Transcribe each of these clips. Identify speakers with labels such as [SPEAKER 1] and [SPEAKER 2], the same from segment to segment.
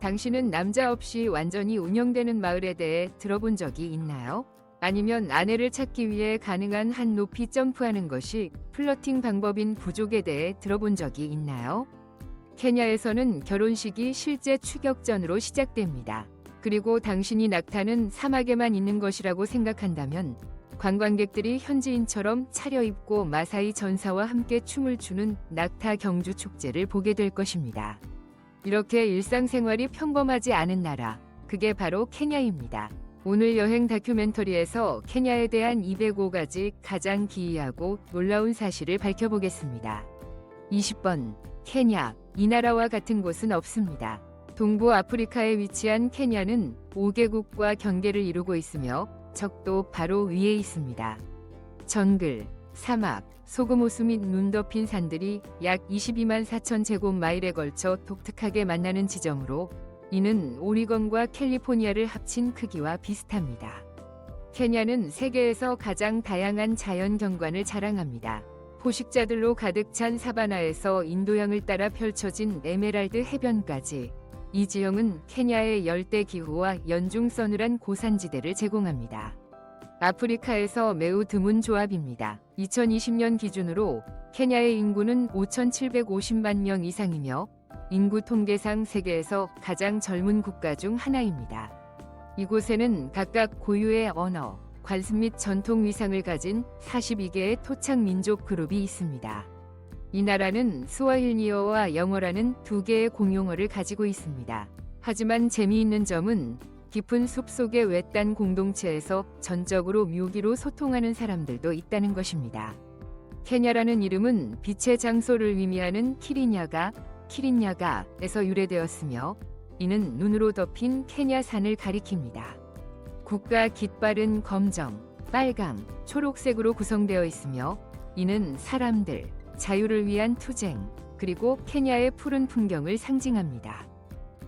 [SPEAKER 1] 당신은 남자 없이 완전히 운영되는 마을에 대해 들어본 적이 있나요? 아니면 아내를 찾기 위해 가능한 한 높이 점프하는 것이 플러팅 방법인 부족에 대해 들어본 적이 있나요? 케냐에서는 결혼식이 실제 추격전으로 시작됩니다. 그리고 당신이 낙타는 사막에만 있는 것이라고 생각한다면 관광객들이 현지인처럼 차려입고 마사이 전사와 함께 춤을 추는 낙타 경주 축제를 보게 될 것입니다. 이렇게 일상생활이 평범하지 않은 나라, 그게 바로 케냐입니다. 오늘 여행 다큐멘터리에서 케냐에 대한 205가지 가장 기이하고 놀라운 사실을 밝혀보겠습니다. 20번, 케냐, 이 나라와 같은 곳은 없습니다. 동부 아프리카에 위치한 케냐는 5개국과 경계를 이루고 있으며 적도 바로 위에 있습니다. 정글, 사막, 소금호수 및 눈 덮인 산들이 약 22만 4천 제곱마일에 걸쳐 독특하게 만나는 지점으로 이는 오리건과 캘리포니아를 합친 크기와 비슷합니다. 케냐는 세계에서 가장 다양한 자연 경관을 자랑합니다. 포식자들로 가득 찬 사바나에서 인도양을 따라 펼쳐진 에메랄드 해변까지 이 지형은 케냐의 열대 기후와 연중 서늘한 고산지대를 제공합니다. 아프리카에서 매우 드문 조합입니다. 2020년 기준으로 케냐의 인구는 5,750만 명 이상이며 인구 통계상 세계에서 가장 젊은 국가 중 하나입니다. 이곳에는 각각 고유의 언어, 관습 및 전통 위상을 가진 42개의 토착 민족 그룹이 있습니다. 이 나라는 스와힐리어와 영어라는 두 개의 공용어를 가지고 있습니다. 하지만 재미있는 점은 깊은 숲속의 외딴 공동체에서 전적으로 묘기로 소통하는 사람들도 있다는 것입니다. 케냐라는 이름은 빛의 장소를 의미하는 키린야가에서 유래되었으며 이는 눈으로 덮인 케냐 산을 가리킵니다. 국가 깃발은 검정, 빨강, 초록색으로 구성되어 있으며 이는 사람들, 자유를 위한 투쟁, 그리고 케냐의 푸른 풍경을 상징합니다.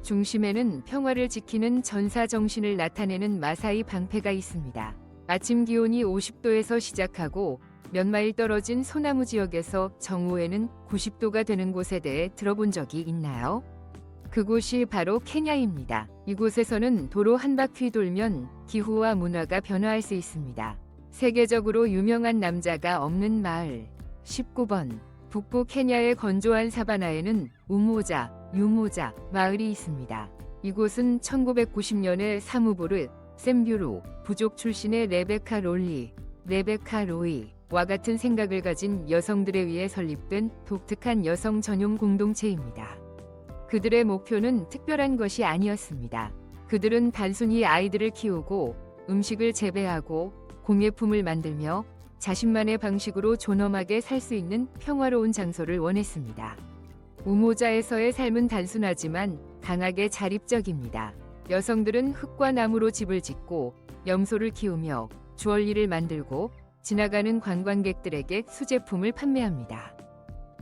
[SPEAKER 1] 중심에는 평화를 지키는 전사 정신을 나타내는 마사이 방패가 있습니다. 아침 기온이 50도에서 시작하고 몇 마일 떨어진 소나무 지역에서 정오에는 90도가 되는 곳에 대해 들어본 적이 있나요? 그곳이 바로 케냐입니다. 이곳에서는 도로 한 바퀴 돌면 기후와 문화가 변화할 수 있습니다. 세계적으로 유명한 남자가 없는 마을. 19번, 북부 케냐의 건조한 사바나에는 유모자 마을이 있습니다. 이곳은 1990년에 사무보르, 샘뷰루, 부족 출신의 레베카 로이와 같은 생각을 가진 여성들에 의해 설립된 독특한 여성 전용 공동체입니다. 그들의 목표는 특별한 것이 아니었습니다. 그들은 단순히 아이들을 키우고 음식을 재배하고 공예품을 만들며 자신만의 방식으로 존엄하게 살 수 있는 평화로운 장소를 원했습니다. 우모자에서의 삶은 단순하지만 강하게 자립적입니다. 여성들은 흙과 나무로 집을 짓고 염소를 키우며 주얼리를 만들고 지나가는 관광객들에게 수제품을 판매합니다.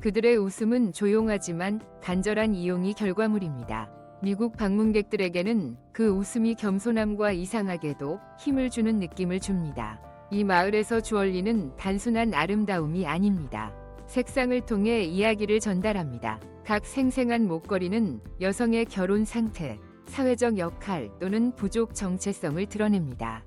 [SPEAKER 1] 그들의 웃음은 조용하지만 간절한 이용이 결과물입니다. 미국 방문객들에게는 그 웃음이 겸손함과 이상하게도 힘을 주는 느낌을 줍니다. 이 마을에서 주얼리는 단순한 아름다움이 아닙니다. 색상을 통해 이야기를 전달합니다. 각 생생한 목걸이는 여성의 결혼 상태, 사회적 역할 또는 부족 정체성을 드러냅니다.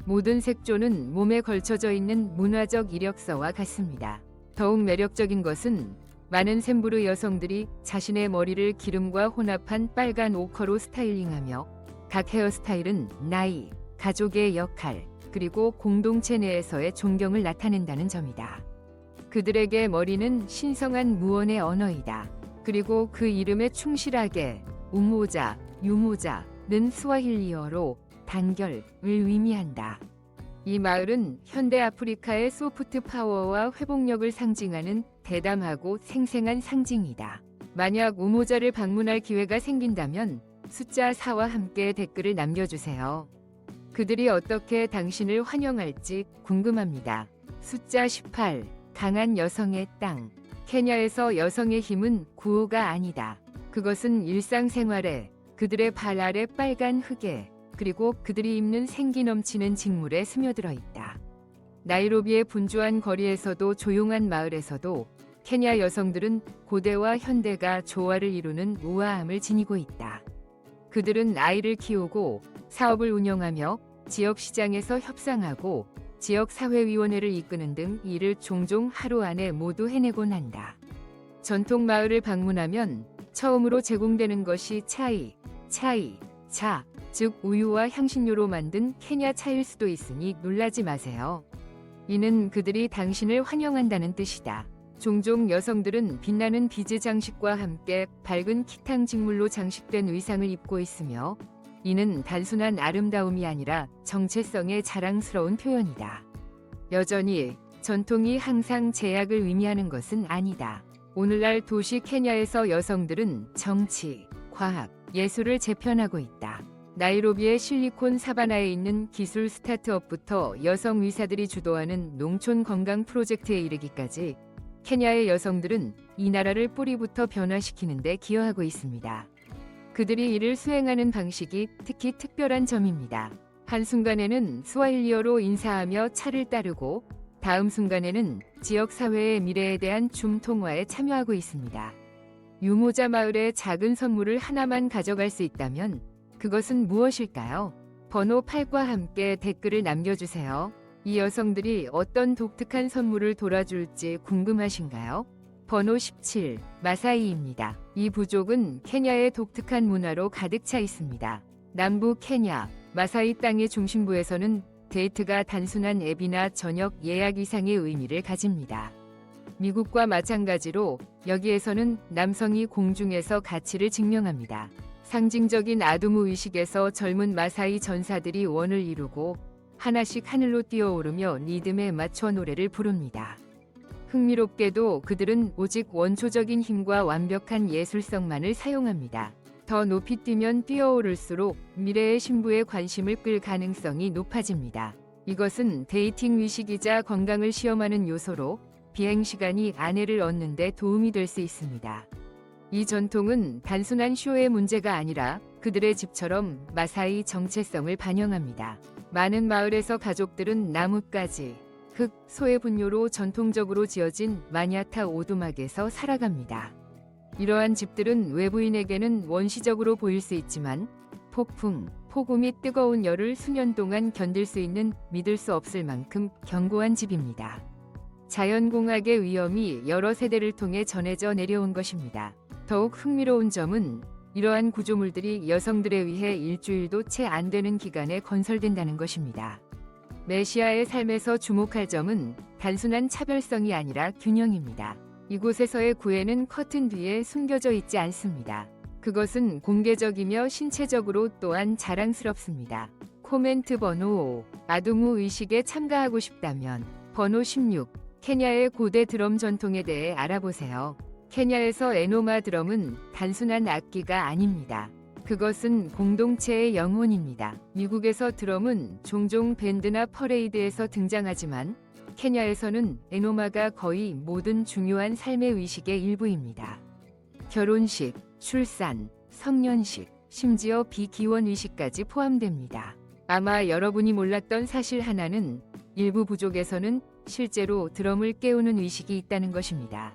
[SPEAKER 1] 모든 색조는 몸에 걸쳐져 있는 문화적 이력서와 같습니다. 더욱 매력적인 것은 많은 샘부르 여성들이 자신의 머리를 기름과 혼합한 빨간 오커로 스타일링하며 각 헤어스타일은 나이, 가족의 역할, 그리고 공동체 내에서의 존경을 나타낸다는 점이다. 그들에게 머리는 신성한 무언의 언어이다. 그리고 그 이름에 충실하게 유모자는 스와힐리어로 단결을 의미한다. 이 마을은 현대 아프리카의 소프트 파워와 회복력을 상징하는 대담하고 생생한 상징이다. 만약 우모자를 방문할 기회가 생긴다면 숫자 4와 함께 댓글을 남겨주세요. 그들이 어떻게 당신을 환영할지 궁금합니다. 숫자 18. 강한 여성의 땅. 케냐에서 여성의 힘은 구호가 아니다. 그것은 일상생활에 그들의 발 아래 빨간 흙에 그리고 그들이 입는 생기 넘치는 직물에 스며들어 있다. 나이로비의 분주한 거리에서도 조용한 마을에서도 케냐 여성들은 고대와 현대가 조화를 이루는 우아함을 지니고 있다. 그들은 아이를 키우고 사업을 운영하며 지역 시장에서 협상하고 지역 사회위원회를 이끄는 등 일을 종종 하루 안에 모두 해내곤 한다. 전통 마을을 방문하면 처음으로 제공되는 것이 차, 즉 우유와 향신료로 만든 케냐 차일 수도 있으니 놀라지 마세요. 이는 그들이 당신을 환영한다는 뜻이다. 종종 여성들은 빛나는 비즈 장식과 함께 밝은 키탕 직물로 장식된 의상을 입고 있으며 이는 단순한 아름다움이 아니라 정체성의 자랑스러운 표현이다. 여전히 전통이 항상 제약을 의미하는 것은 아니다. 오늘날 도시 케냐에서 여성들은 정치, 과학, 예술을 재편하고 있다. 나이로비의 실리콘 사바나에 있는 기술 스타트업부터 여성 의사들이 주도하는 농촌 건강 프로젝트에 이르기까지 케냐의 여성들은 이 나라를 뿌리부터 변화시키는 데 기여하고 있습니다. 그들이 이를 수행하는 방식이 특히 특별한 점입니다. 한순간에는 스와힐리어로 인사하며 차를 따르고 다음 순간에는 지역사회의 미래에 대한 줌 통화에 참여하고 있습니다. 유모자 마을의 작은 선물을 하나만 가져갈 수 있다면 그것은 무엇일까요? 번호 8과 함께 댓글을 남겨주세요. 이 여성들이 어떤 독특한 선물을 돌아줄지 궁금하신가요? 번호 17, 마사이입니다. 이 부족은 케냐의 독특한 문화로 가득 차 있습니다. 남부 케냐, 마사이 땅의 중심부에서는 데이트가 단순한 앱이나 저녁 예약 이상의 의미를 가집니다. 미국과 마찬가지로 여기에서는 남성이 공중에서 가치를 증명합니다. 상징적인 아두무 의식에서 젊은 마사이 전사들이 원을 이루고 하나씩 하늘로 뛰어오르며 리듬에 맞춰 노래를 부릅니다. 흥미롭게도 그들은 오직 원초적인 힘과 완벽한 예술성만을 사용합니다. 더 높이 뛰면 뛰어오를수록 미래의 신부의 관심을 끌 가능성이 높아집니다. 이것은 데이팅 위식이자 건강을 시험하는 요소로 비행시간이 아내를 얻는 데 도움이 될 수 있습니다. 이 전통은 단순한 쇼의 문제가 아니라 그들의 집처럼 마사이 정체성을 반영합니다. 많은 마을에서 가족들은 나뭇가지, 흙, 소의 분뇨로 전통적으로 지어진 마냐타 오두막에서 살아갑니다. 이러한 집들은 외부인에게는 원시적으로 보일 수 있지만 폭풍, 폭우 및 뜨거운 열을 수년 동안 견딜 수 있는 믿을 수 없을 만큼 견고한 집입니다. 자연공학의 위험이 여러 세대를 통해 전해져 내려온 것입니다. 더욱 흥미로운 점은 이러한 구조물들이 여성들에 의해 일주일도 채 안 되는 기간에 건설된다는 것입니다. 메시아의 삶에서 주목할 점은 단순한 차별성이 아니라 균형입니다. 이곳에서의 구애는 커튼 뒤에 숨겨져 있지 않습니다. 그것은 공개적이며 신체적으로 또한 자랑스럽습니다. 코멘트 번호 5. 아두무 의식에 참가하고 싶다면 번호 16. 케냐의 고대 드럼 전통에 대해 알아보세요. 케냐에서 에노마 드럼은 단순한 악기가 아닙니다. 그것은 공동체의 영혼입니다. 미국에서 드럼은 종종 밴드나 퍼레이드에서 등장하지만 케냐에서는 에노마가 거의 모든 중요한 삶의 의식의 일부입니다. 결혼식, 출산, 성년식, 심지어 비기원 의식까지 포함됩니다. 아마 여러분이 몰랐던 사실 하나는 일부 부족에서는 실제로 드럼을 깨우는 의식이 있다는 것입니다.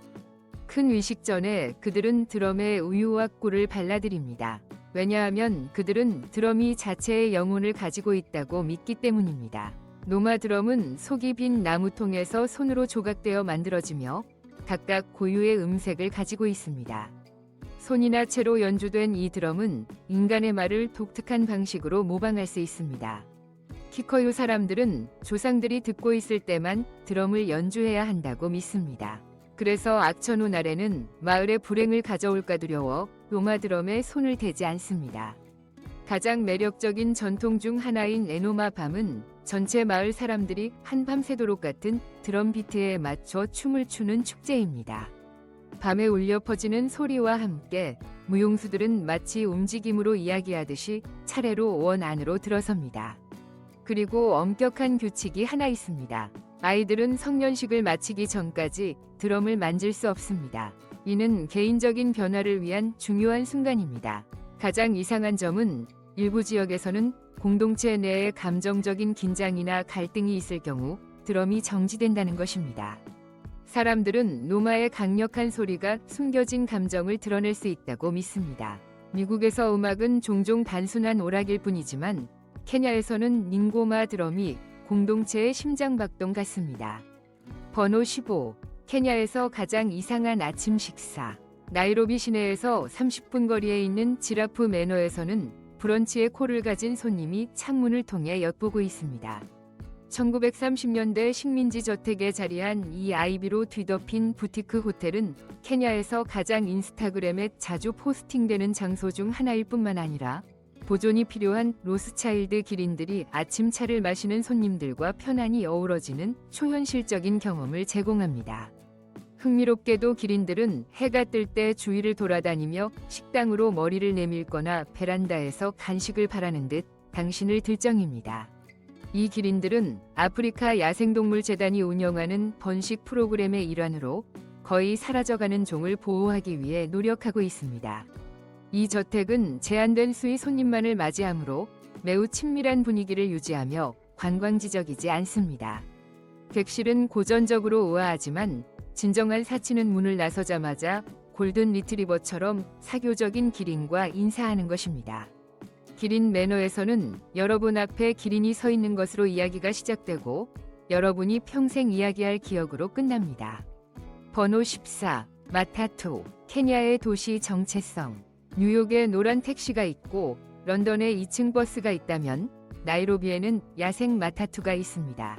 [SPEAKER 1] 큰 의식 전에 그들은 드럼에 우유와 꿀을 발라드립니다. 왜냐하면 그들은 드럼이 자체의 영혼을 가지고 있다고 믿기 때문입니다. 노마 드럼은 속이 빈 나무통에서 손으로 조각되어 만들어지며 각각 고유의 음색을 가지고 있습니다. 손이나 채로 연주된 이 드럼은 인간의 말을 독특한 방식으로 모방할 수 있습니다. 키커유 사람들은 조상들이 듣고 있을 때만 드럼을 연주해야 한다고 믿습니다. 그래서 악천 후 날에는 마을에 불행을 가져올까 두려워 노마 드럼에 손을 대지 않습니다. 가장 매력적인 전통 중 하나인 에노마 밤은 전체 마을 사람들이 한밤 새도록 같은 드럼 비트에 맞춰 춤을 추는 축제입니다. 밤에 울려 퍼지는 소리와 함께 무용수들은 마치 움직임으로 이야기하듯이 차례로 원 안으로 들어섭니다. 그리고 엄격한 규칙이 하나 있습니다. 아이들은 성년식을 마치기 전까지 드럼을 만질 수 없습니다. 이는 개인적인 변화를 위한 중요한 순간입니다. 가장 이상한 점은 일부 지역에서는 공동체 내에 감정적인 긴장이나 갈등이 있을 경우 드럼이 정지된다는 것입니다. 사람들은 노마의 강력한 소리가 숨겨진 감정을 드러낼 수 있다고 믿습니다. 미국에서 음악은 종종 단순한 오락일 뿐이지만 케냐에서는 닝고마 드럼이 공동체의 심장박동 같습니다. 번호 15. 케냐에서 가장 이상한 아침 식사. 나이로비 시내에서 30분 거리에 있는 지라프 매너에서는 브런치에 코를 가진 손님이 창문을 통해 엿보고 있습니다. 1930년대 식민지 저택에 자리한 이 아이비로 뒤덮인 부티크 호텔은 케냐에서 가장 인스타그램에 자주 포스팅되는 장소 중 하나일 뿐만 아니라 보존이 필요한 로스차일드 기린들이 아침차를 마시는 손님들과 편안히 어우러지는 초현실적인 경험을 제공합니다. 흥미롭게도 기린들은 해가 뜰 때 주위를 돌아다니며 식당으로 머리를 내밀거나 베란다에서 간식을 바라는 듯 당신을 들정입니다. 이 기린들은 아프리카 야생동물재단이 운영하는 번식 프로그램의 일환으로 거의 사라져가는 종을 보호하기 위해 노력하고 있습니다. 이 저택은 제한된 수의 손님만을 맞이하므로 매우 친밀한 분위기를 유지하며 관광지적이지 않습니다. 객실은 고전적으로 우아하지만 진정한 사치는 문을 나서자마자 골든 리트리버처럼 사교적인 기린과 인사하는 것입니다. 기린 매너에서는 여러분 앞에 기린이 서 있는 것으로 이야기가 시작되고 여러분이 평생 이야기할 기억으로 끝납니다. 번호 14. 마타투. 케냐의 도시 정체성. 뉴욕에 노란 택시가 있고 런던에 2층 버스가 있다면 나이로비에는 야생 마타투가 있습니다.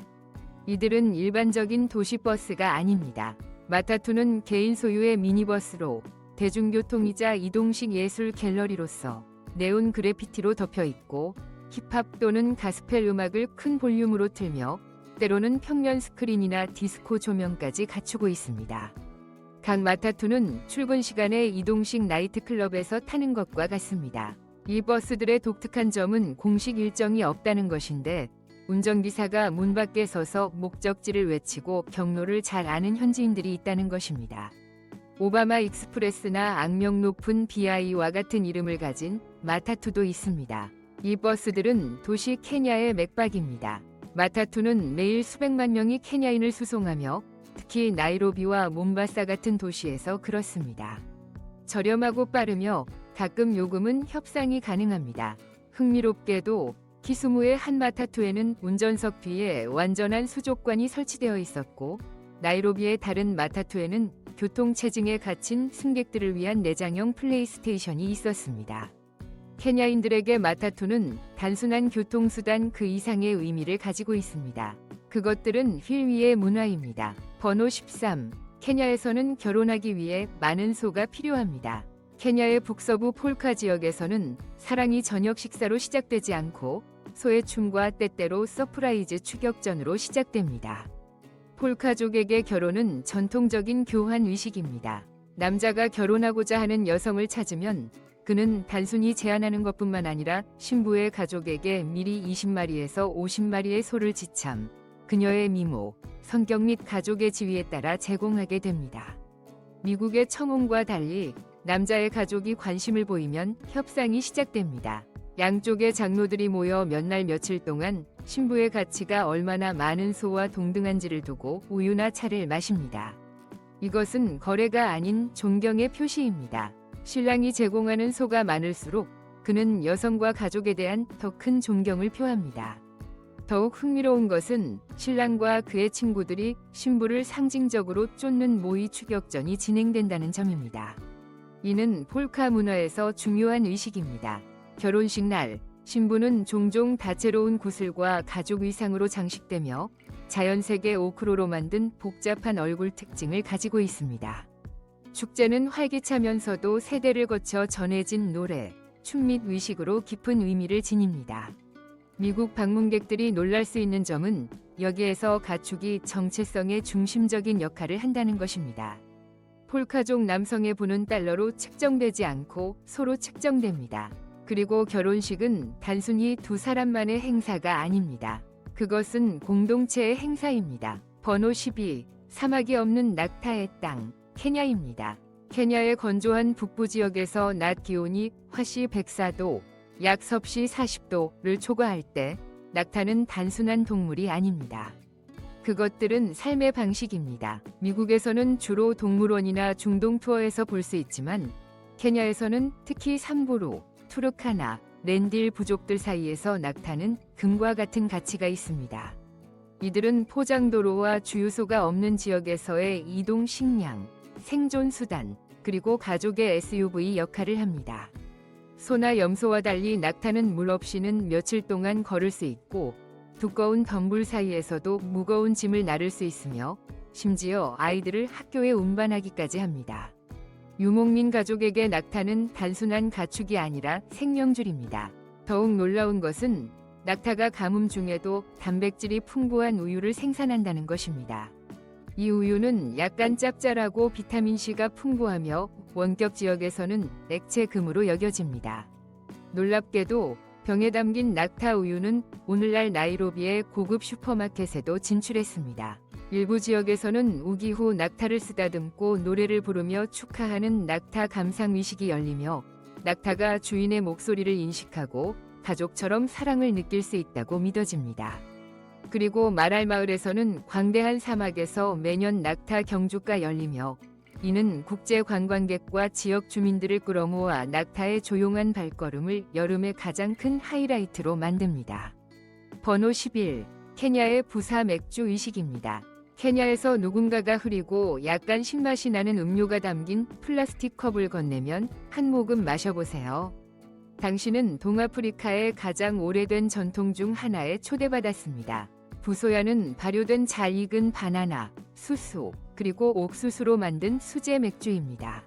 [SPEAKER 1] 이들은 일반적인 도시버스가 아닙니다. 마타투는 개인 소유의 미니버스로 대중교통이자 이동식 예술 갤러리로서 네온 그래피티로 덮여 있고 힙합 또는 가스펠 음악을 큰 볼륨으로 틀며 때로는 평면 스크린이나 디스코 조명까지 갖추고 있습니다. 각 마타투는 출근 시간에 이동식 나이트클럽에서 타는 것과 같습니다. 이 버스들의 독특한 점은 공식 일정이 없다는 것인데 운전기사가 문 밖에 서서 목적지를 외치고 경로를 잘 아는 현지인들이 있다는 것입니다. 오바마 익스프레스나 악명 높은 BI와 같은 이름을 가진 마타투도 있습니다. 이 버스들은 도시 케냐의 맥박입니다. 마타투는 매일 수백만 명이 케냐인을 수송하며 특히 나이로비와 몬바사 같은 도시에서 그렇습니다. 저렴하고 빠르며 가끔 요금은 협상이 가능합니다. 흥미롭게도 키스무의 한 마타투에는 운전석 뒤에 완전한 수족관이 설치되어 있었고 나이로비의 다른 마타투에는 교통체증에 갇힌 승객들을 위한 내장형 플레이스테이션이 있었습니다. 케냐인들에게 마타투는 단순한 교통수단 그 이상의 의미를 가지고 있습니다. 그것들은 휠 위의 문화입니다. 번호 13. 케냐에서는 결혼하기 위해 많은 소가 필요합니다. 케냐의 북서부 폴카 지역에서는 사랑이 저녁 식사로 시작되지 않고 소의 춤과 때때로 서프라이즈 추격전으로 시작됩니다. 폴카족에게 결혼은 전통적인 교환 의식입니다. 남자가 결혼하고자 하는 여성을 찾으면 그는 단순히 제안하는 것뿐만 아니라 신부의 가족에게 미리 20마리에서 50마리의 소를 지참, 그녀의 미모, 성격 및 가족의 지위에 따라 제공하게 됩니다. 미국의 청혼과 달리 남자의 가족이 관심을 보이면 협상이 시작됩니다. 양쪽의 장로들이 모여 몇 날 며칠 동안 신부의 가치가 얼마나 많은 소와 동등한지를 두고 우유나 차를 마십니다. 이것은 거래가 아닌 존경의 표시입니다. 신랑이 제공하는 소가 많을수록 그는 여성과 가족에 대한 더 큰 존경을 표합니다. 더욱 흥미로운 것은 신랑과 그의 친구들이 신부를 상징적으로 쫓는 모의 추격전이 진행된다는 점입니다. 이는 폴카 문화에서 중요한 의식입니다. 결혼식 날, 신부는 종종 다채로운 구슬과 가죽 의상으로 장식되며 자연색의 오크로로 만든 복잡한 얼굴 특징을 가지고 있습니다. 축제는 활기차면서도 세대를 거쳐 전해진 노래, 춤 및 의식으로 깊은 의미를 지닙니다. 미국 방문객들이 놀랄 수 있는 점은 여기에서 가축이 정체성의 중심적인 역할을 한다는 것입니다. 폴카족 남성의 부는 달러로 측정되지 않고 소로 측정됩니다. 그리고 결혼식은 단순히 두 사람만의 행사가 아닙니다. 그것은 공동체의 행사입니다. 번호 12. 사막이 없는 낙타의 땅, 케냐입니다. 케냐의 건조한 북부 지역에서 낮 기온이 화씨 104도, 약 섭씨 40도를 초과할 때 낙타는 단순한 동물이 아닙니다. 그것들은 삶의 방식입니다. 미국에서는 주로 동물원이나 중동 투어에서 볼 수 있지만 케냐에서는 특히 삼부루, 투르카나, 렌딜 부족들 사이에서 낙타는 금과 같은 가치가 있습니다. 이들은 포장도로와 주유소가 없는 지역에서의 이동 식량, 생존 수단, 그리고 가족의 SUV 역할을 합니다. 소나 염소와 달리 낙타는 물 없이는 며칠 동안 걸을 수 있고 두꺼운 덤불 사이에서도 무거운 짐을 나를 수 있으며 심지어 아이들을 학교에 운반하기까지 합니다. 유목민 가족에게 낙타는 단순한 가축이 아니라 생명줄입니다. 더욱 놀라운 것은 낙타가 가뭄 중에도 단백질이 풍부한 우유를 생산한다는 것입니다. 이 우유는 약간 짭짤하고 비타민C가 풍부하며 원격 지역에서는 액체 금으로 여겨집니다. 놀랍게도 병에 담긴 낙타 우유는 오늘날 나이로비의 고급 슈퍼마켓에도 진출했습니다. 일부 지역에서는 우기 후 낙타를 쓰다듬고 노래를 부르며 축하하는 낙타 감상 위식이 열리며 낙타가 주인의 목소리를 인식하고 가족처럼 사랑을 느낄 수 있다고 믿어집니다. 그리고 마랄 마을에서는 광대한 사막에서 매년 낙타 경주가 열리며 이는 국제 관광객과 지역 주민들을 끌어모아 낙타의 조용한 발걸음을 여름의 가장 큰 하이라이트로 만듭니다. 번호 11. 케냐의 부사 맥주 의식입니다. 케냐에서 누군가가 흐리고 약간 신맛이 나는 음료가 담긴 플라스틱 컵을 건네면 한 모금 마셔보세요. 당신은 동아프리카의 가장 오래된 전통 중 하나에 초대받았습니다. 부소야는 발효된 잘 익은 바나나, 수수, 그리고 옥수수로 만든 수제 맥주입니다.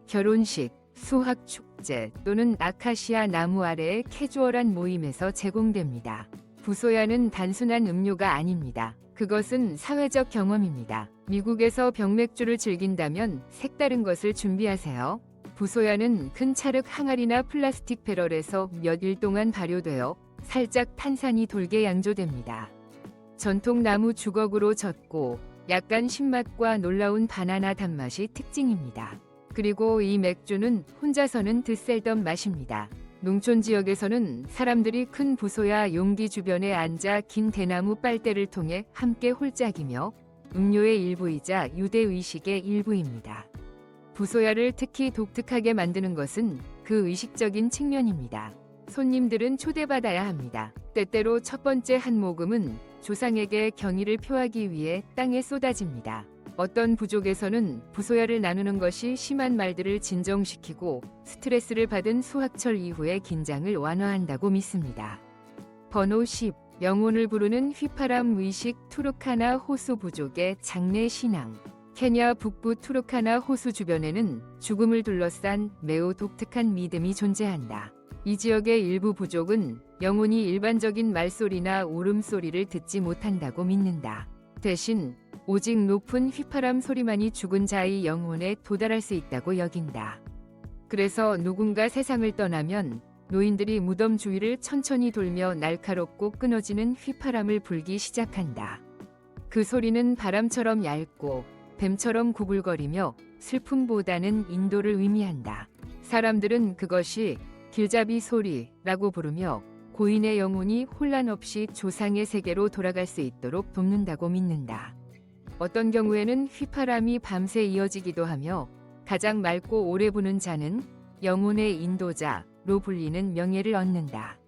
[SPEAKER 1] 결혼식, 수학 축제 또는 아카시아 나무 아래의 캐주얼한 모임에서 제공됩니다. 부소야는 단순한 음료가 아닙니다. 그것은 사회적 경험입니다. 미국에서 병맥주를 즐긴다면 색다른 것을 준비하세요. 부소야는 큰 찰흙 항아리나 플라스틱 배럴에서 몇 일 동안 발효되어 살짝 탄산이 돌게 양조됩니다. 전통 나무 주걱으로 젓고 약간 신맛과 놀라운 바나나 단맛이 특징입니다. 그리고 이 맥주는 혼자서는 드셀던 맛입니다. 농촌 지역에서는 사람들이 큰 부소야 용기 주변에 앉아 긴 대나무 빨대를 통해 함께 홀짝이며 음료의 일부이자 유대 의식의 일부입니다. 부소야를 특히 독특하게 만드는 것은 그 의식적인 측면입니다. 손님들은 초대받아야 합니다. 때때로 첫 번째 한 모금은 조상에게 경의를 표하기 위해 땅에 쏟아집니다. 어떤 부족에서는 부소야를 나누는 것이 심한 말들을 진정시키고 스트레스를 받은 수학철 이후의 긴장을 완화한다고 믿습니다. 번호 10. 영혼을 부르는 휘파람 의식 투르카나 호수 부족의 장례 신앙. 케냐 북부 투르카나 호수 주변에는 죽음을 둘러싼 매우 독특한 믿음이 존재한다. 이 지역의 일부 부족은 영혼이 일반적인 말소리나 울음소리를 듣지 못한다고 믿는다. 대신 오직 높은 휘파람 소리만이 죽은 자의 영혼에 도달할 수 있다고 여긴다. 그래서 누군가 세상을 떠나면 노인들이 무덤 주위를 천천히 돌며 날카롭고 끊어지는 휘파람을 불기 시작한다. 그 소리는 바람처럼 얇고 뱀처럼 구불거리며 슬픔보다는 인도를 의미한다. 사람들은 그것이 길잡이 소리라고 부르며 고인의 영혼이 혼란 없이 조상의 세계로 돌아갈 수 있도록 돕는다고 믿는다. 어떤 경우에는 휘파람이 밤새 이어지기도 하며 가장 맑고 오래 부는 자는 영혼의 인도자로 불리는 명예를 얻는다.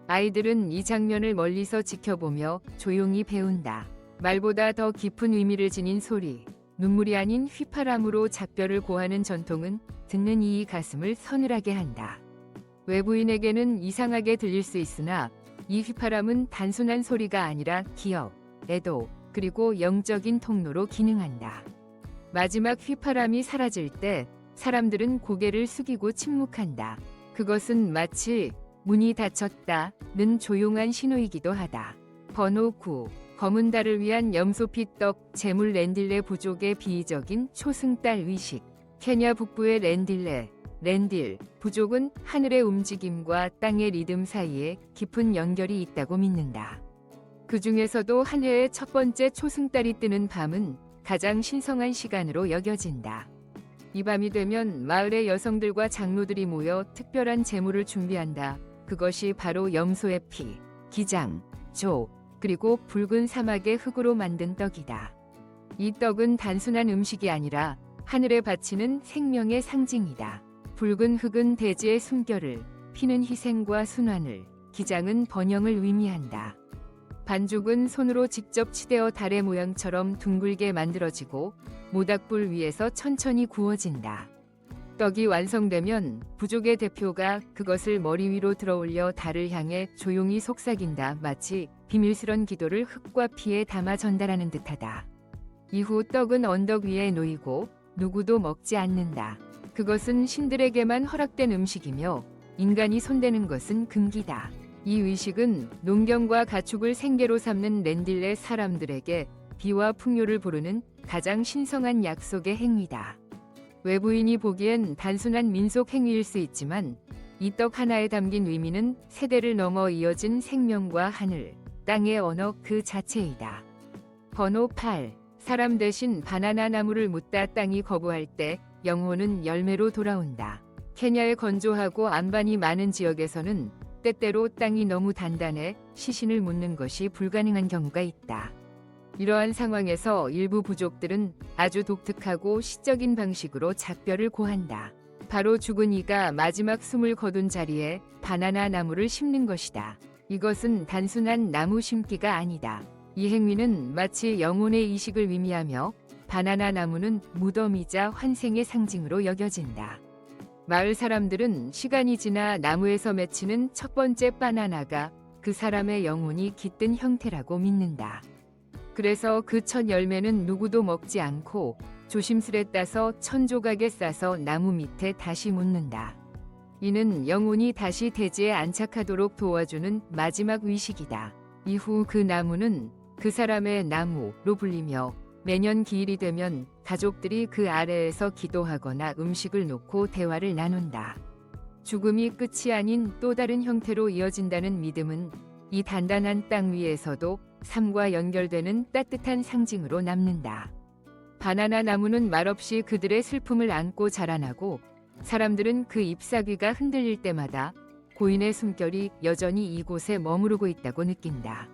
[SPEAKER 1] 아이들은 이 장면을 멀리서 지켜보며 조용히 배운다. 말보다 더 깊은 의미를 지닌 소리, 눈물이 아닌 휘파람으로 작별을 고하는 전통은 듣는 이의 가슴을 서늘하게 한다. 외부인에게는 이상하게 들릴 수 있으나 이 휘파람은 단순한 소리가 아니라 기억, 애도, 그리고 영적인 통로로 기능한다. 마지막 휘파람이 사라질 때 사람들은 고개를 숙이고 침묵한다. 그것은 마치 문이 닫혔다는 조용한 신호이기도 하다. 번호 9. 검은 달을 위한 염소피 떡 제물 렌딜레 부족의 비이적인 초승달 의식. 케냐 북부의 렌딜 부족은 하늘의 움직임과 땅의 리듬 사이에 깊은 연결이 있다고 믿는다. 그 중에서도 한 해의 첫 번째 초승달이 뜨는 밤은 가장 신성한 시간으로 여겨진다. 이 밤이 되면 마을의 여성들과 장로들이 모여 특별한 제물을 준비한다. 그것이 바로 염소의 피, 기장, 조, 그리고 붉은 사막의 흙으로 만든 떡이다. 이 떡은 단순한 음식이 아니라 하늘에 바치는 생명의 상징이다. 붉은 흙은 대지의 숨결을, 피는 희생과 순환을, 기장은 번영을 의미한다. 반죽은 손으로 직접 치대어 달의 모양처럼 둥글게 만들어지고 모닥불 위에서 천천히 구워진다. 떡이 완성되면 부족의 대표가 그것을 머리 위로 들어올려 달을 향해 조용히 속삭인다. 마치 비밀스런 기도를 흙과 피에 담아 전달하는 듯하다. 이후 떡은 언덕 위에 놓이고 누구도 먹지 않는다. 그것은 신들에게만 허락된 음식이며 인간이 손대는 것은 금기다. 이 의식은 농경과 가축을 생계로 삼는 렌딜레 사람들에게 비와 풍요를 부르는 가장 신성한 약속의 행위다. 외부인이 보기엔 단순한 민속 행위일 수 있지만 이 떡 하나에 담긴 의미는 세대를 넘어 이어진 생명과 하늘, 땅의 언어 그 자체이다. 번호 8. 사람 대신 바나나 나무를 묻다 땅이 거부할 때 영혼은 열매로 돌아온다. 케냐의 건조하고 안반이 많은 지역에서는 때때로 땅이 너무 단단해 시신을 묻는 것이 불가능한 경우가 있다. 이러한 상황에서 일부 부족들은 아주 독특하고 시적인 방식으로 작별을 고한다. 바로 죽은 이가 마지막 숨을 거둔 자리에 바나나 나무를 심는 것이다. 이것은 단순한 나무 심기가 아니다. 이 행위는 마치 영혼의 이식을 의미하며 바나나 나무는 무덤이자 환생의 상징으로 여겨진다. 마을 사람들은 시간이 지나 나무에서 맺히는 첫 번째 바나나가 그 사람의 영혼이 깃든 형태라고 믿는다. 그래서 그 첫 열매는 누구도 먹지 않고 조심스레 따서 천조각에 싸서 나무 밑에 다시 묻는다. 이는 영혼이 다시 대지에 안착하도록 도와주는 마지막 의식이다. 이후 그 나무는 그 사람의 나무로 불리며 매년 기일이 되면 가족들이 그 아래에서 기도하거나 음식을 놓고 대화를 나눈다. 죽음이 끝이 아닌 또 다른 형태로 이어진다는 믿음은 이 단단한 땅 위에서도 삶과 연결되는 따뜻한 상징으로 남는다. 바나나 나무는 말없이 그들의 슬픔을 안고 자라나고 사람들은 그 잎사귀가 흔들릴 때마다 고인의 숨결이 여전히 이곳에 머무르고 있다고 느낀다.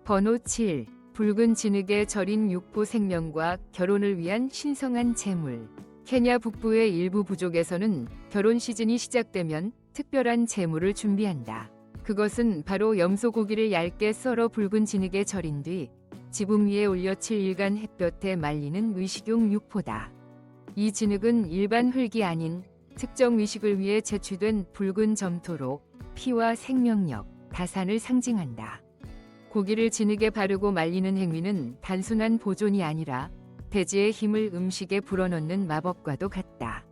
[SPEAKER 1] 번호 7. 붉은 진흙에 절인 육부 생명과 결혼을 위한 신성한 제물. 케냐 북부의 일부 부족에서는 결혼 시즌이 시작되면 특별한 제물을 준비한다. 그것은 바로 염소 고기를 얇게 썰어 붉은 진흙에 절인 뒤 지붕 위에 올려 7일간 햇볕에 말리는 의식용 육포다. 이 진흙은 일반 흙이 아닌 특정 의식을 위해 채취된 붉은 점토로 피와 생명력, 다산을 상징한다. 고기를 진흙에 바르고 말리는 행위는 단순한 보존이 아니라 대지의 힘을 음식에 불어넣는 마법과도 같다.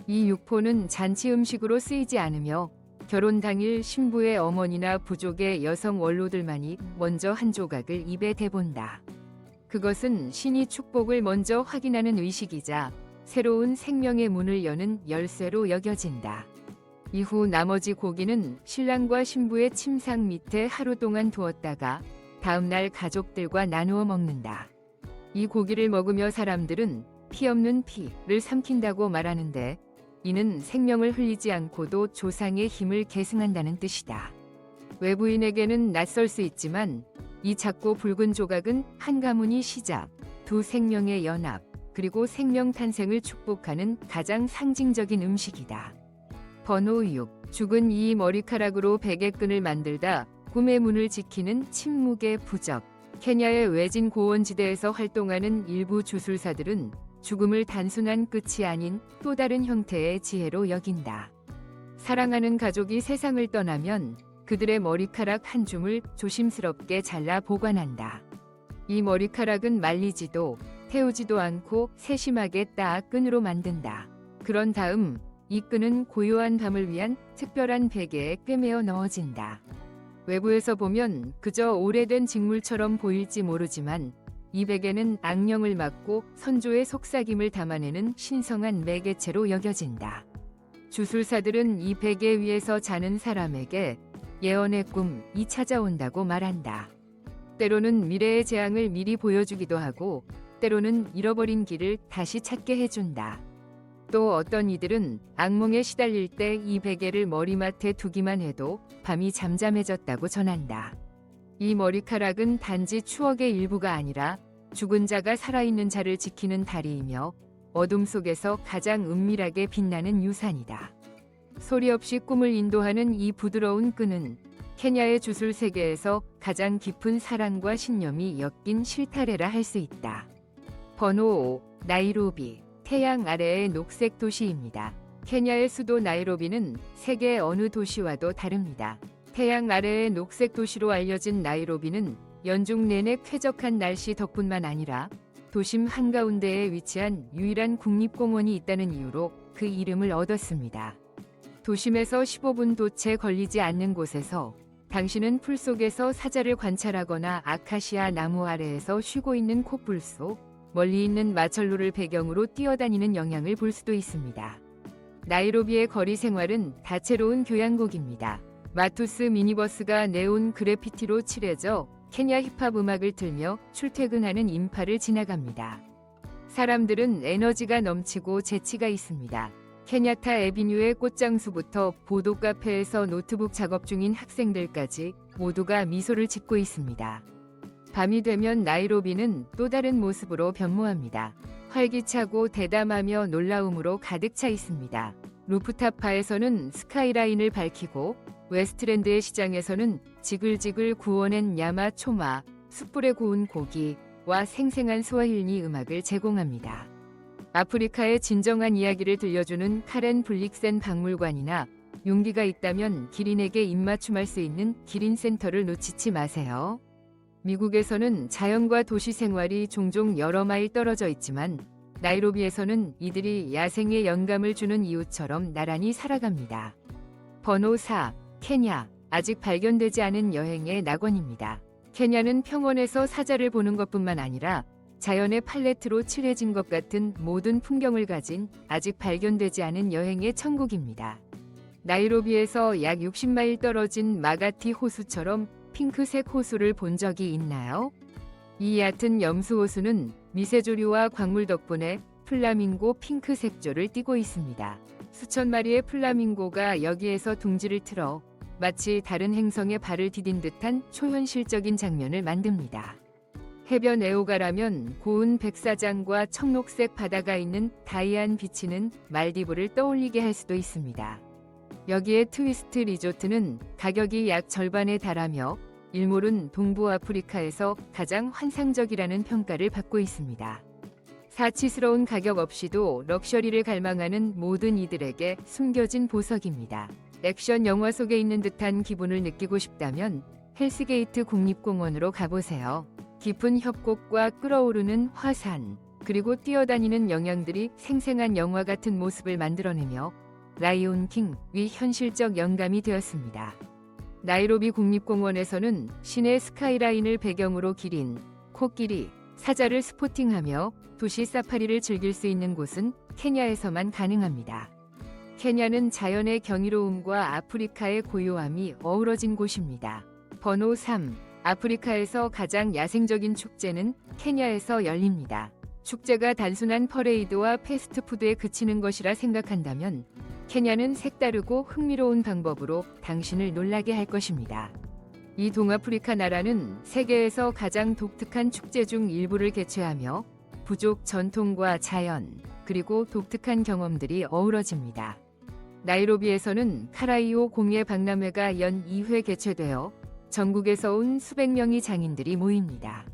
[SPEAKER 1] 이 육포는 잔치 음식으로 쓰이지 않으며 결혼 당일 신부의 어머니나 부족의 여성 원로들만이 먼저 한 조각을 입에 대본다. 그것은 신이 축복을 먼저 확인하는 의식이자 새로운 생명의 문을 여는 열쇠로 여겨진다. 이후 나머지 고기는 신랑과 신부의 침상 밑에 하루 동안 두었다가 다음날 가족들과 나누어 먹는다. 이 고기를 먹으며 사람들은 피 없는 피를 삼킨다고 말하는데 이는 생명을 흘리지 않고도 조상의 힘을 계승한다는 뜻이다. 외부인에게는 낯설 수 있지만 이 작고 붉은 조각은 한 가문이 시작, 두 생명의 연합, 그리고 생명 탄생을 축복하는 가장 상징적인 음식이다. 번호 6. 죽은 이 머리카락으로 베개 끈을 만들다 꿈의 문을 지키는 침묵의 부적. 케냐의 외진 고원지대에서 활동하는 일부 주술사들은 죽음을 단순한 끝이 아닌 또 다른 형태의 지혜로 여긴다. 사랑하는 가족이 세상을 떠나면 그들의 머리카락 한 줌을 조심스럽게 잘라 보관한다. 이 머리카락은 말리지도 태우지도 않고 세심하게 딱 끈으로 만든다. 그런 다음 이 끈은 고요한 밤을 위한 특별한 베개에 꿰매어 넣어진다. 외부에서 보면 그저 오래된 직물처럼 보일지 모르지만 이 베개는 악령을 막고 선조의 속삭임을 담아내는 신성한 매개체로 여겨진다. 주술사들은 이 베개 위에서 자는 사람에게 예언의 꿈이 찾아온다고 말한다. 때로는 미래의 재앙을 미리 보여주기도 하고 때로는 잃어버린 길을 다시 찾게 해준다. 또 어떤 이들은 악몽에 시달릴 때 이 베개를 머리맡에 두기만 해도 밤이 잠잠해졌다고 전한다. 이 머리카락은 단지 추억의 일부가 아니라 죽은 자가 살아있는 자를 지키는 다리이며 어둠 속에서 가장 은밀하게 빛나는 유산이다. 소리 없이 꿈을 인도하는 이 부드러운 끈은 케냐의 주술 세계에서 가장 깊은 사랑과 신념이 엮인 실타래라 할 수 있다. 번호 5. 나이로비, 태양 아래의 녹색 도시입니다. 케냐의 수도 나이로비는 세계 어느 도시와도 다릅니다. 태양 아래의 녹색 도시로 알려진 나이로비는 연중 내내 쾌적한 날씨 덕분만 아니라 도심 한가운데에 위치한 유일한 국립공원이 있다는 이유로 그 이름을 얻었습니다. 도심에서 15분 채 걸리지 않는 곳에서 당신은 풀 속에서 사자를 관찰하거나 아카시아 나무 아래에서 쉬고 있는 코뿔소, 멀리 있는 마철로를 배경으로 뛰어다니는 영향을 볼 수도 있습니다. 나이로비의 거리 생활은 다채로운 교향곡입니다. 마투스 미니버스가 네온 그래피티로 칠해져 케냐 힙합 음악을 틀며 출퇴근하는 인파를 지나갑니다. 사람들은 에너지가 넘치고 재치가 있습니다. 케냐타 에비뉴의 꽃장수부터 보도 카페에서 노트북 작업 중인 학생들까지 모두가 미소를 짓고 있습니다. 밤이 되면 나이로비는 또 다른 모습으로 변모합니다. 활기차고 대담하며 놀라움으로 가득 차 있습니다. 루프탑 바에서는 스카이라인을 밝히고 웨스트랜드의 시장에서는 지글지글 구워낸 야마 초마, 숯불에 구운 고기와 생생한 스와힐리 음악을 제공합니다. 아프리카의 진정한 이야기를 들려주는 카렌 블릭센 박물관이나 용기가 있다면 기린에게 입맞춤할 수 있는 기린센터를 놓치지 마세요. 미국에서는 자연과 도시 생활이 종종 여러 마일 떨어져 있지만 나이로비에서는 이들이 야생의 영감을 주는 이웃처럼 나란히 살아갑니다. 번호 4. 케냐, 아직 발견되지 않은 여행의 낙원입니다. 케냐는 평원에서 사자를 보는 것뿐만 아니라 자연의 팔레트로 칠해진 것 같은 모든 풍경을 가진 아직 발견되지 않은 여행의 천국입니다. 나이로비에서 약 60마일 떨어진 마가티 호수처럼 핑크색 호수를 본 적이 있나요? 이 얕은 염수 호수는 미세조류와 광물 덕분에 플라밍고 핑크 색조를 띠고 있습니다. 수천 마리의 플라밍고가 여기에서 둥지를 틀어 마치 다른 행성에 발을 디딘 듯한 초현실적인 장면을 만듭니다. 해변 애호가라면 고운 백사장과 청록색 바다가 있는 다이안 비치는 말디브를 떠올리게 할 수도 있습니다. 여기에 트위스트 리조트는 가격이 약 절반에 달하며 일몰은 동부 아프리카에서 가장 환상적이라는 평가를 받고 있습니다. 사치스러운 가격 없이도 럭셔리를 갈망하는 모든 이들에게 숨겨진 보석입니다. 액션 영화 속에 있는 듯한 기분을 느끼고 싶다면 헬스게이트 국립공원으로 가보세요. 깊은 협곡과 끓어오르는 화산, 그리고 뛰어다니는 영양들이 생생한 영화 같은 모습을 만들어내며 라이온 킹의 현실적 영감이 되었습니다. 나이로비 국립공원에서는 시내 스카이라인을 배경으로 기린, 코끼리, 사자를 스포팅하며 도시 사파리를 즐길 수 있는 곳은 케냐에서만 가능합니다. 케냐는 자연의 경이로움과 아프리카의 고요함이 어우러진 곳입니다. 번호 3. 아프리카에서 가장 야생적인 축제는 케냐에서 열립니다. 축제가 단순한 퍼레이드와 패스트푸드에 그치는 것이라 생각한다면 케냐는 색다르고 흥미로운 방법으로 당신을 놀라게 할 것입니다. 이 동아프리카 나라는 세계에서 가장 독특한 축제 중 일부를 개최하며 부족 전통과 자연, 그리고 독특한 경험들이 어우러집니다. 나이로비에서는 카라이오 공예 박람회가 연 2회 개최되어 전국에서 온 수백 명의 장인들이 모입니다.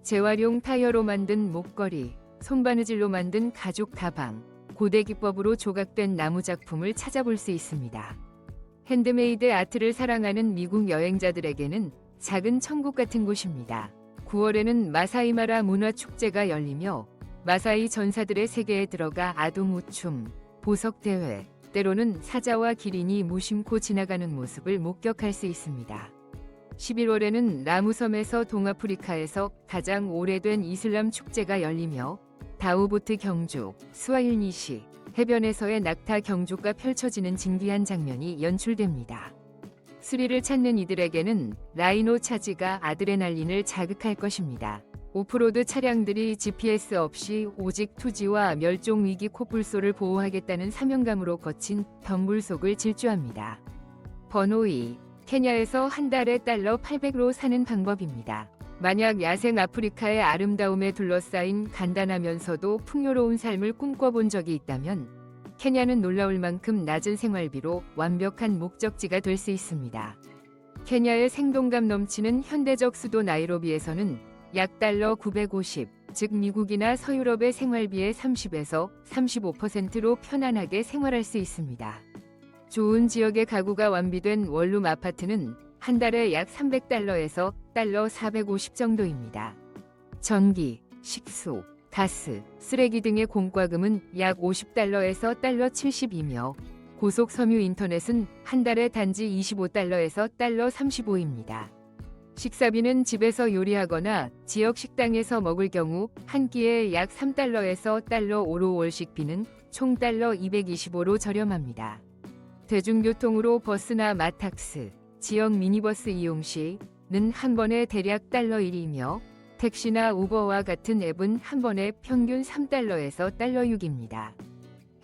[SPEAKER 1] 재활용 타이어로 만든 목걸이, 손바느질로 만든 가죽 가방, 고대 기법으로 조각된 나무 작품을 찾아볼 수 있습니다. 핸드메이드 아트를 사랑하는 미국 여행자들에게는 작은 천국 같은 곳입니다. 9월에는 마사이마라 문화축제가 열리며 마사이 전사들의 세계에 들어가 아동우춤, 보석대회, 때로는 사자와 기린이 무심코 지나가는 모습을 목격할 수 있습니다. 11월에는 라무섬에서 동아프리카에서 가장 오래된 이슬람 축제가 열리며 다우보트 경주, 스와힐리시, 해변에서의 낙타 경주가 펼쳐지는 진귀한 장면이 연출됩니다. 스릴을 찾는 이들에게는 라이노 차지가 아드레날린을 자극할 것입니다. 오프로드 차량들이 GPS 없이 오직 투지와 멸종위기 코뿔소를 보호하겠다는 사명감으로 거친 덤불 속을 질주합니다. 번호 2. 케냐에서 한 달에 달러 800로 사는 방법입니다. 만약 야생 아프리카의 아름다움에 둘러싸인 간단하면서도 풍요로운 삶을 꿈꿔본 적이 있다면 케냐는 놀라울 만큼 낮은 생활비로 완벽한 목적지가 될 수 있습니다. 케냐의 생동감 넘치는 현대적 수도 나이로비에서는 약 달러 950, 즉 미국이나 서유럽의 생활비의 30에서 35%로 편안하게 생활할 수 있습니다. 좋은 지역의 가구가 완비된 원룸 아파트는 한 달에 약 300달러에서 달러 450 정도입니다. 전기, 식수, 가스, 쓰레기 등의 공과금은 약 50달러에서 달러 70이며 고속 섬유 인터넷은 한 달에 단지 25달러에서 달러 35입니다. 식사비는 집에서 요리하거나 지역 식당에서 먹을 경우 한 끼에 약 3달러에서 달러 5로 월식비는 총 달러 225로 저렴합니다. 대중교통으로 버스나 마탁스, 지역 미니버스 이용 시는 한 번에 대략 달러 1이며 택시나 우버와 같은 앱은 한 번에 평균 3달러에서 달러 6입니다.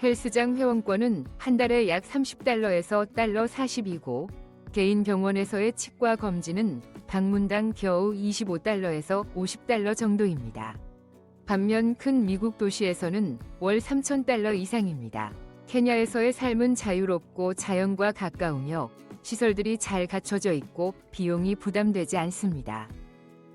[SPEAKER 1] 헬스장 회원권은 한 달에 약 30달러에서 달러 40이고 개인 병원에서의 치과 검진은 방문당 겨우 25달러에서 50달러 정도입니다. 반면 큰 미국 도시에서는 월 3,000달러 이상입니다. 케냐에서의 삶은 자유롭고 자연과 가까우며 시설들이 잘 갖춰져 있고 비용이 부담되지 않습니다.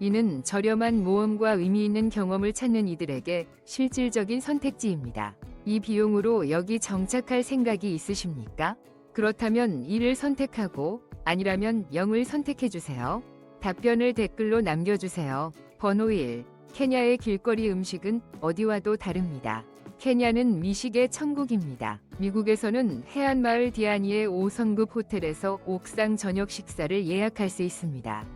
[SPEAKER 1] 이는 저렴한 모험과 의미 있는 경험을 찾는 이들에게 실질적인 선택지입니다. 이 비용으로 여기 정착할 생각이 있으십니까? 그렇다면 1을 선택하고 아니라면 0을 선택해주세요. 답변을 댓글로 남겨주세요. 번호 1. 케냐의 길거리 음식은 어디와도 다릅니다. 케냐는 미식의 천국입니다. 미국에서는 해안마을 디아니의 5성급 호텔에서 옥상 저녁 식사를 예약할 수 있습니다.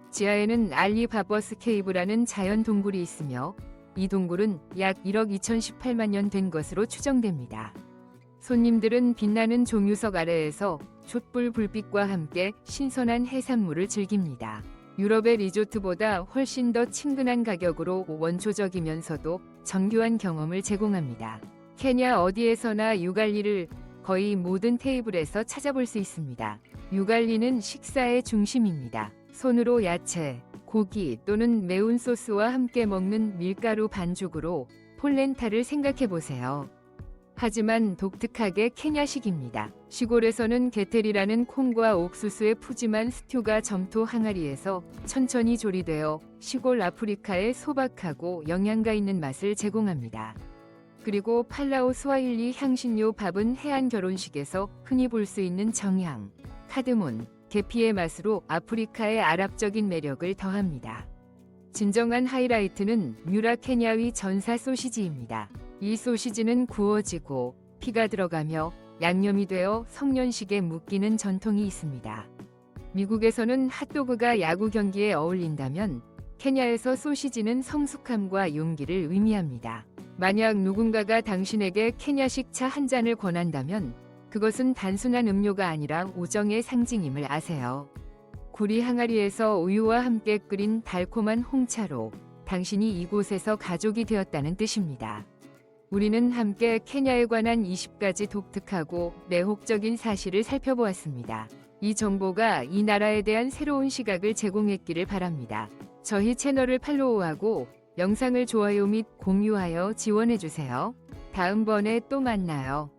[SPEAKER 1] 지하에는 알리바버스 케이브라는 자연 동굴이 있으며 이 동굴은 약 1억 2018만 년 된 것으로 추정됩니다. 손님들은 빛나는 종유석 아래에서 촛불 불빛과 함께 신선한 해산물을 즐깁니다. 유럽의 리조트보다 훨씬 더 친근한 가격으로 원초적이면서도 정교한 경험을 제공합니다. 케냐 어디에서나 유갈리를 거의 모든 테이블에서 찾아볼 수 있습니다. 유갈리는 식사의 중심입니다. 손으로 야채, 고기 또는 매운 소스와 함께 먹는 밀가루 반죽으로 폴렌타를 생각해보세요. 하지만 독특하게 케냐식입니다. 시골에서는 게텔이라는 콩과 옥수수의 푸짐한 스튜가 점토 항아리에서 천천히 조리되어 시골 아프리카의 소박하고 영양가 있는 맛을 제공합니다. 그리고 팔라오 스와힐리 향신료 밥은 해안 결혼식에서 흔히 볼 수 있는 정향, 카드몬, 계피의 맛으로 아프리카의 아랍적인 매력을 더합니다. 진정한 하이라이트는 뮤라 케냐위 전사 소시지입니다. 이 소시지는 구워지고 피가 들어가며 양념이 되어 성년식에 묶이는 전통이 있습니다. 미국에서는 핫도그가 야구 경기에 어울린다면 케냐에서 소시지는 성숙함과 용기를 의미합니다. 만약 누군가가 당신에게 케냐식 차 한 잔을 권한다면 그것은 단순한 음료가 아니라 우정의 상징임을 아세요. 구리 항아리에서 우유와 함께 끓인 달콤한 홍차로 당신이 이곳에서 가족이 되었다는 뜻입니다. 우리는 함께 케냐에 관한 20가지 독특하고 매혹적인 사실을 살펴보았습니다. 이 정보가 이 나라에 대한 새로운 시각을 제공했기를 바랍니다. 저희 채널을 팔로우하고 영상을 좋아요 및 공유하여 지원해주세요. 다음번에 또 만나요.